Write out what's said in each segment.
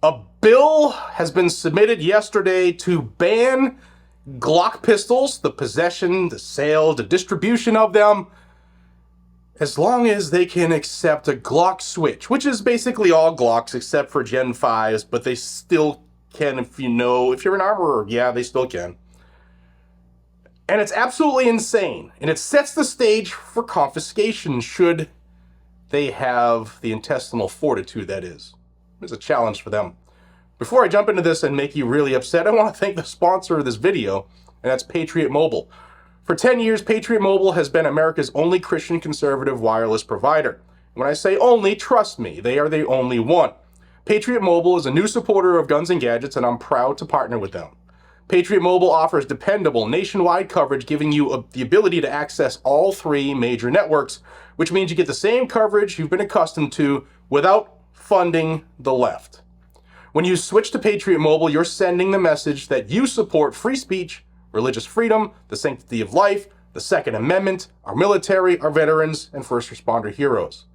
A bill has been submitted yesterday to ban Glock pistols, the possession, the sale, the distribution of them, as long as they can accept a Glock switch, which is basically all Glocks except for Gen 5s, but they still can if you're an armorer, yeah, they still can. And it's absolutely insane, and it sets the stage for confiscation should they have the intestinal fortitude, that is. It's a challenge for them. Before I jump into this and make you really upset, I want to thank the sponsor of this video, and that's Patriot Mobile. For 10 years, Patriot Mobile has been America's only Christian conservative wireless provider. When I say only, trust me, they are the only one. Patriot Mobile is a new supporter of Guns and Gadgets, and I'm proud to partner with them. Patriot Mobile offers dependable nationwide coverage, giving you the ability to access all three major networks, which means you get the same coverage you've been accustomed to without funding the left. When you switch to Patriot Mobile, you're sending the message that you support free speech, religious freedom, the sanctity of life, the Second Amendment, our military, our veterans, and first responder heroes.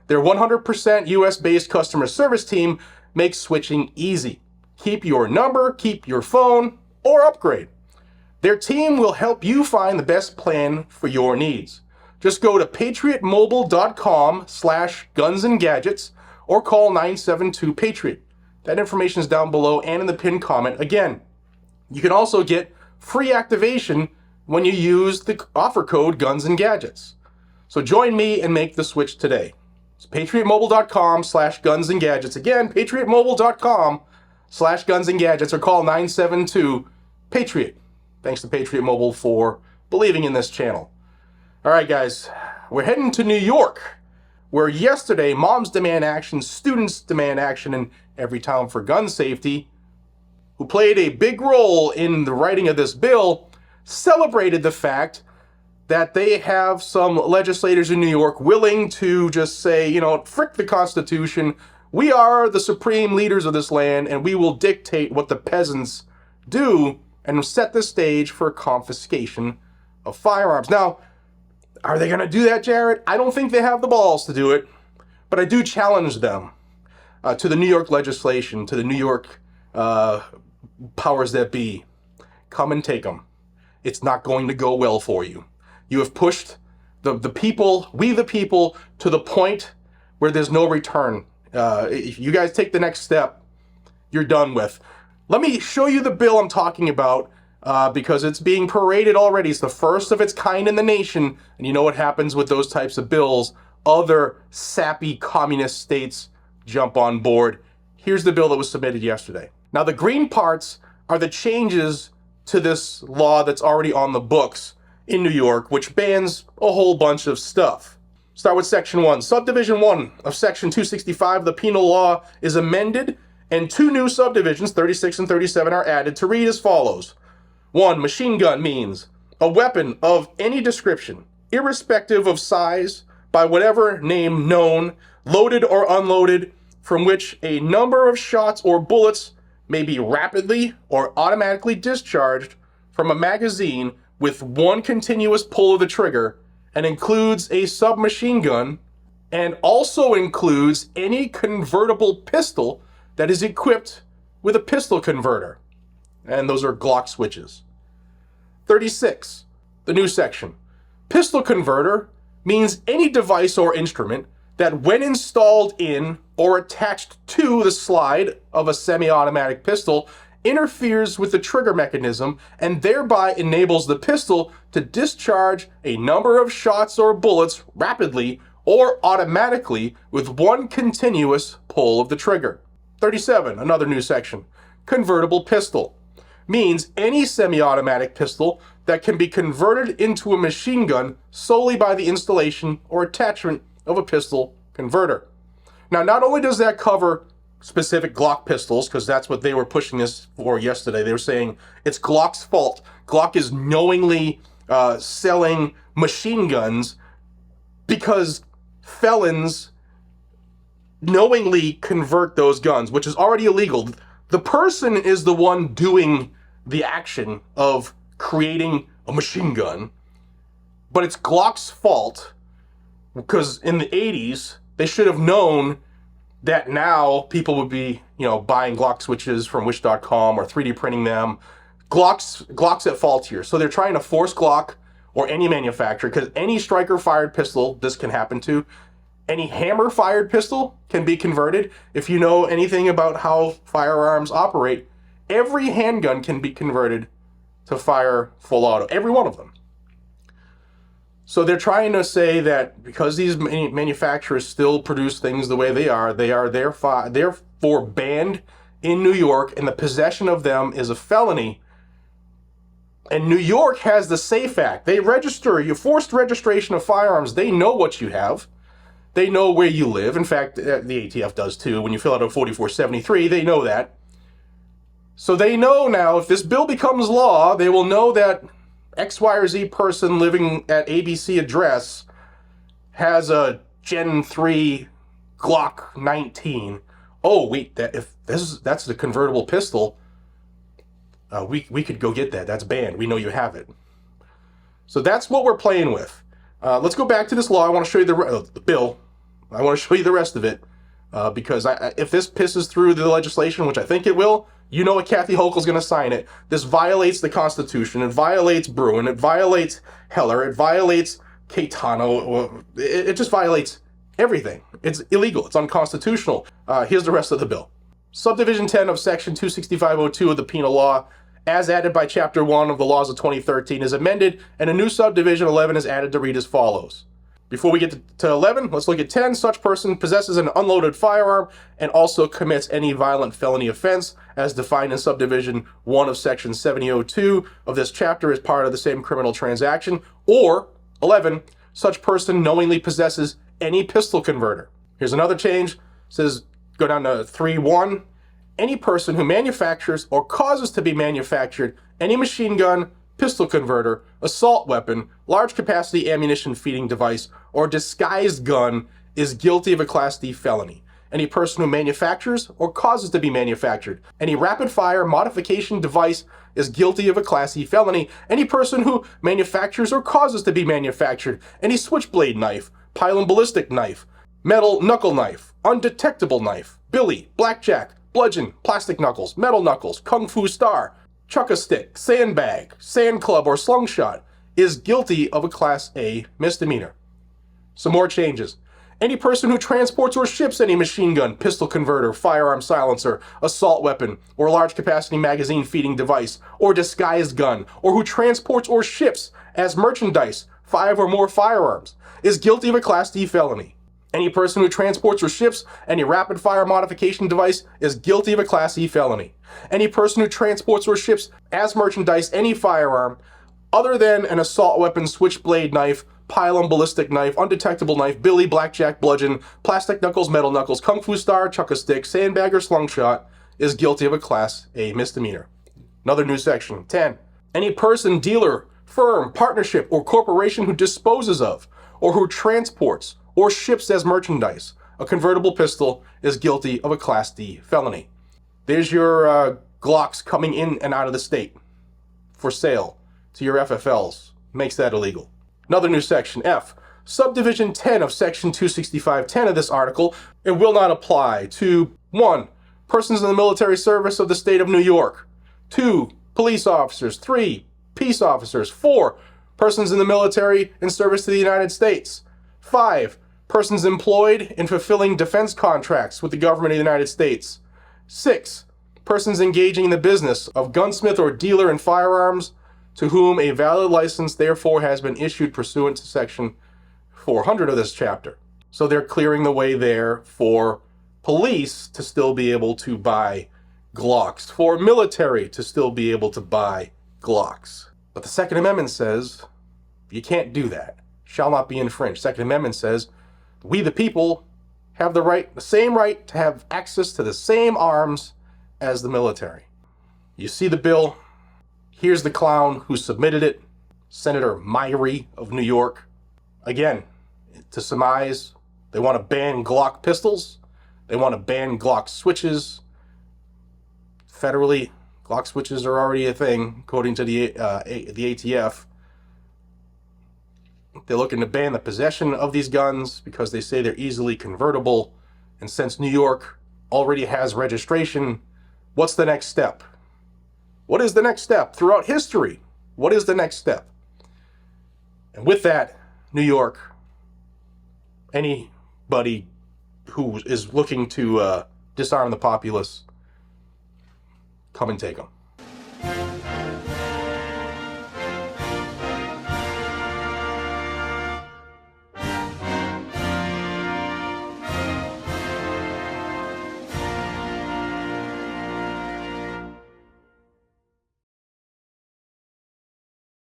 Their 100% US-based customer service team makes switching easy. Keep your number, keep your phone, or upgrade. Their team will help you find the best plan for your needs. Just go to patriotmobile.com/gunsandgadgets or call 972-PATRIOT. That information is down below and in the pinned comment. Again, you can also get free activation when you use the offer code GunsandGadgets. So join me and make the switch today. It's patriotmobile.com/gunsandgadgets. Again, patriotmobile.com/gunsandgadgets or call 972-PATRIOT. Thanks to Patriot Mobile for believing in this channel. All right, guys, we're heading to New York, where yesterday moms demand action, students demand action, and Everytown for Gun Safety, who played a big role in the writing of this bill, celebrated the fact that they have some legislators in New York willing to just say, frick the Constitution. We are the supreme leaders of this land, and we will dictate what the peasants do and set the stage for confiscation of firearms. Now, are they going to do that, Jared? I don't think they have the balls to do it, but I do challenge them to the New York legislation, to the New York powers that be. Come and take them. It's not going to go well for you. You have pushed the people, we the people, to the point where there's no return. If you guys take the next step, you're done with. Let me show you the bill I'm talking about because it's being paraded already. It's the first of its kind in the nation, and you know what happens with those types of bills. Other sappy communist states jump on board. Here's the bill that was submitted yesterday. Now, the green parts are the changes to this law that's already on the books in New York, which bans a whole bunch of stuff. Start with Section 1. Subdivision 1 of Section 265 of the Penal Law is amended, and two new subdivisions, 36 and 37, are added to read as follows. 1. Machine gun means a weapon of any description, irrespective of size, by whatever name known, loaded or unloaded, from which a number of shots or bullets may be rapidly or automatically discharged from a magazine with one continuous pull of the trigger, and includes a submachine gun, and also includes any convertible pistol that is equipped with a pistol converter. And those are Glock switches. 36, the new section. Pistol converter means any device or instrument that when installed in or attached to the slide of a semi-automatic pistol interferes with the trigger mechanism and thereby enables the pistol to discharge a number of shots or bullets rapidly or automatically with one continuous pull of the trigger. 37, another new section. Convertible pistol means any semi-automatic pistol that can be converted into a machine gun solely by the installation or attachment of a pistol converter. Now, not only does that cover specific Glock pistols, because that's what they were pushing this for yesterday. They were saying it's Glock's fault. Glock is knowingly selling machine guns because felons knowingly convert those guns, which is already illegal. The person is the one doing the action of creating a machine gun, but it's Glock's fault because in the 80s, they should have known that now people would be, buying Glock switches from wish.com or 3D printing them. Glock's at fault here. So they're trying to force Glock or any manufacturer, because any striker-fired pistol, this can happen to. Any hammer-fired pistol can be converted. If you know anything about how firearms operate, every handgun can be converted to fire full auto. Every one of them. So they're trying to say that because these manufacturers still produce things the way they are therefore banned in New York, and the possession of them is a felony. And New York has the SAFE Act. They register you, forced registration of firearms. They know what you have. They know where you live. In fact, the ATF does too. When you fill out a 4473, they know that. So they know now, if this bill becomes law, they will know that X, Y, or Z person living at ABC address has a Gen 3 Glock 19. Oh, wait, that's the convertible pistol, we could go get that. That's banned. We know you have it. So that's what we're playing with. Let's go back to this law. I want to show you the bill. I want to show you the rest of it, because if this pisses through the legislation, which I think it will, you know what, Kathy Hochul's going to sign it. This violates the Constitution. It violates Bruin. It violates Heller. It violates Caetano. It just violates everything. It's illegal. It's unconstitutional. Here's the rest of the bill. Subdivision 10 of Section 26502 of the Penal Law, as added by Chapter 1 of the Laws of 2013, is amended, and a new subdivision 11 is added to read as follows. Before we get to 11, let's look at 10. Such person possesses an unloaded firearm and also commits any violent felony offense as defined in Subdivision 1 of Section 7002 of this chapter as part of the same criminal transaction. Or 11, such person knowingly possesses any pistol converter. Here's another change. It says, go down to 3.1. Any person who manufactures or causes to be manufactured any machine gun, pistol converter, assault weapon, large capacity ammunition feeding device, or disguised gun is guilty of a Class D felony. Any person who manufactures or causes to be manufactured any rapid fire modification device is guilty of a Class E felony. Any person who manufactures or causes to be manufactured any switchblade knife, pylon ballistic knife, metal knuckle knife, undetectable knife, billy, blackjack, bludgeon, plastic knuckles, metal knuckles, kung fu star, chuck-a-stick, sandbag, sand club, or slingshot is guilty of a Class A misdemeanor. Some more changes. Any person who transports or ships any machine gun, pistol converter, firearm silencer, assault weapon, or large capacity magazine feeding device, or disguised gun, or who transports or ships as merchandise 5 or more firearms is guilty of a Class D felony. Any person who transports or ships any rapid fire modification device is guilty of a Class E felony. Any person who transports or ships as merchandise any firearm other than an assault weapon, switchblade knife, pylon ballistic knife, undetectable knife, billy, blackjack, bludgeon, plastic knuckles, metal knuckles, kung fu star, chuck-a-stick, sandbag, or slingshot is guilty of a Class A misdemeanor. Another new section. 10. Any person, dealer, firm, partnership, or corporation who disposes of or who transports or ships as merchandise a convertible pistol is guilty of a Class D felony. There's your Glocks coming in and out of the state for sale to your FFLs. Makes that illegal. Another new section, F. Subdivision 10 of Section 265.10 of this article, it will not apply to 1. Persons in the military service of the state of New York. 2. Police officers. 3. Peace officers. 4. Persons in the military in service to the United States. 5. Persons employed in fulfilling defense contracts with the government of the United States. 6. Persons engaging in the business of gunsmith or dealer in firearms to whom a valid license therefore has been issued pursuant to Section 400 of this chapter. So they're clearing the way there for police to still be able to buy Glocks, for military to still be able to buy Glocks. But the Second Amendment says you can't do that. Shall not be infringed. Second Amendment says we the people have the same right to have access to the same arms as the military. You see the bill. Here's the clown who submitted it, Senator Myrie of New York. Again, to surmise, they want to ban Glock pistols. They want to ban Glock switches. Federally, Glock switches are already a thing, according to the ATF. They're looking to ban the possession of these guns because they say they're easily convertible. And since New York already has registration, what's the next step? What is the next step? Throughout history, what is the next step? And with that, New York, anybody who is looking to disarm the populace, come and take them.